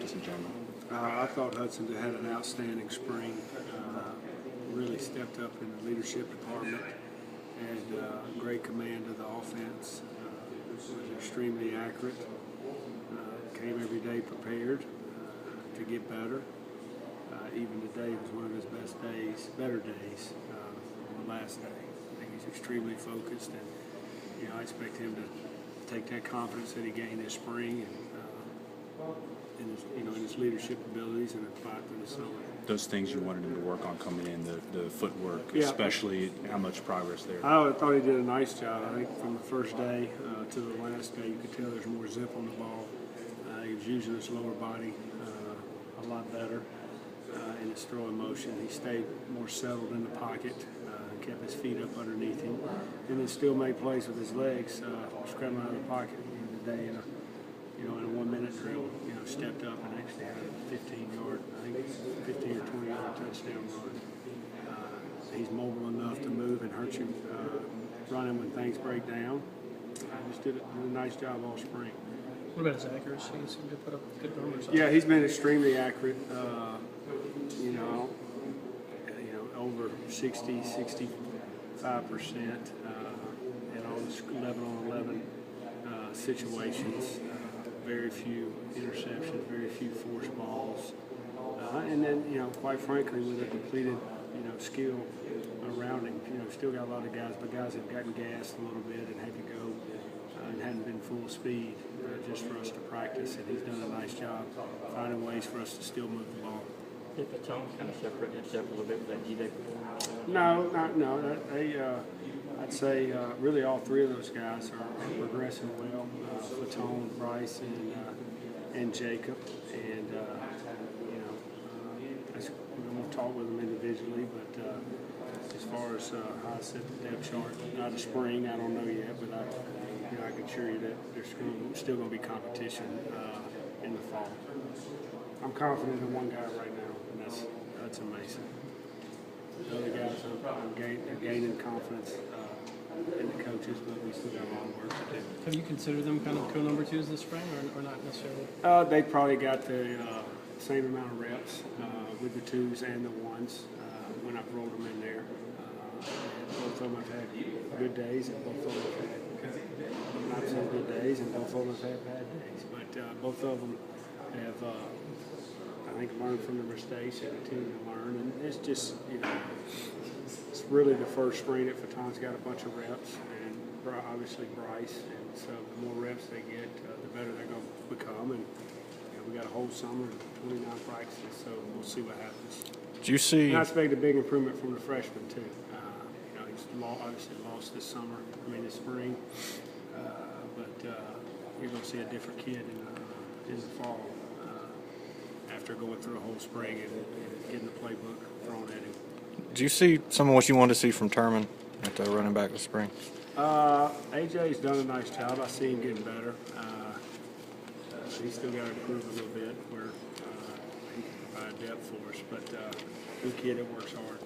practice in general? I thought Hudson had an outstanding spring. Really stepped up in the leadership department and great command of the offense. Was extremely accurate. Came every day prepared to get better. Even today was one of his better days on the last day. I think he's extremely focused, and I expect him to take that confidence that he gained this spring and in his leadership abilities and apply it for the summer. Those things you wanted him to work on coming in, the footwork, Yeah. especially how much progress there. I thought he did a nice job. I think from the first day to the last day, you could tell there's more zip on the ball. He was using his lower body a lot better in his throwing motion. He stayed more settled in the pocket, kept his feet up underneath him, and then still made plays with his legs, scrambling out of the pocket today in a 1-minute drill. Stepped up and actually had a 15-yard, I think 15 or 20-yard touchdown run. He's mobile enough to move and hurt you running when things break down. Just did a nice job all spring. What about his accuracy? He seemed to put up good numbers. Yeah, he's been extremely accurate. Over 60, 65% in all the 11-on-11 situations. Very few interceptions, very few forced balls, and then quite frankly, with a depleted skill around him, still got a lot of guys, but guys have gotten gassed a little bit and had to go and hadn't been full speed just for us to practice, and he's done a nice job finding ways for us to still move the ball. Did the tone kind of separate itself a little bit with that G-Day performance? No. I'd say really all three of those guys are progressing well. Fatone, Bryce, and Jacob, and we'll talk with them individually. But as far as how I set the depth chart, not a spring, I don't know yet, but I can assure you that there's still going to be competition in the fall. I'm confident in one guy right now, and that's Mason. The other guys are gaining confidence in the coaches, but we still got a lot of work to do. Have you considered them kind of co-number twos this spring, or not necessarily? They probably got the same amount of reps with the twos and the ones when I've rolled them in there. Both of them have had good days, and both of them have had not so good days, and both of them have had bad days. But both of them have, I think, learned from their mistakes and continue to learn. And it's just, it's really the first spring that Fatone's got a bunch of reps, and obviously Bryce. And so the more reps they get, the better they're going to become. And we got a whole summer, 29 practices, so we'll see what happens. Do you see? And I expect a big improvement from the freshmen too. He's obviously lost this spring, but you're going to see a different kid in the fall after going through a whole spring and getting the playbook thrown at him. Do you see some of what you wanted to see from Terman at the running back this spring? AJ's done a nice job. I see him getting better. He's still got to improve a little bit where he can provide depth for us, but good kid that works hard.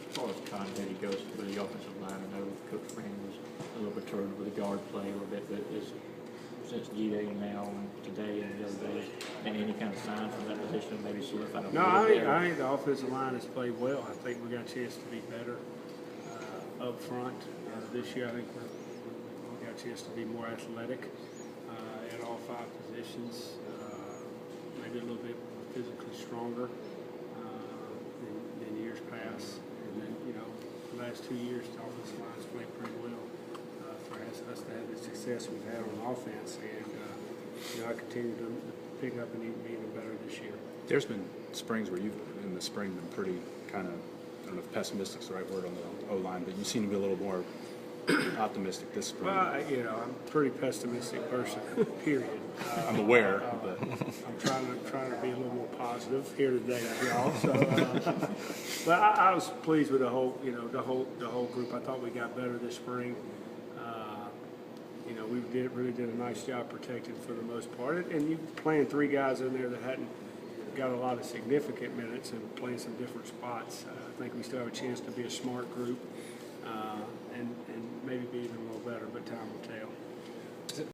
As far as continuity goes with the offensive line, I know Coach Brand was a little perturbed with the guard play a little bit, but since G-Day and now and today and the other days, and any kind of sign from that position, maybe solidified a No, little bit? I think the offensive line has played well. I think we got a chance to be better up front this year. I think we got a chance to be more athletic at all 5 positions, maybe a little bit physically stronger than years past. And then, the last 2 years, the offensive line's played pretty well for us to have the success we've had on offense. And, I continue to pick up and be even better this year. There's been springs where you've, in the spring, been pretty kind of, I don't know if pessimistic's the right word on the O-line, but you seem to be a little more optimistic this spring. Well, I'm a pretty pessimistic person, period. I'm aware, but I'm trying to be a little more positive here today, y'all. So, but I was pleased with the whole group. I thought we got better this spring. We really did a nice job protecting for the most part. And you playing 3 guys in there that hadn't got a lot of significant minutes and playing some different spots. I think we still have a chance to be a smart group and maybe be even a little better, but time will tell.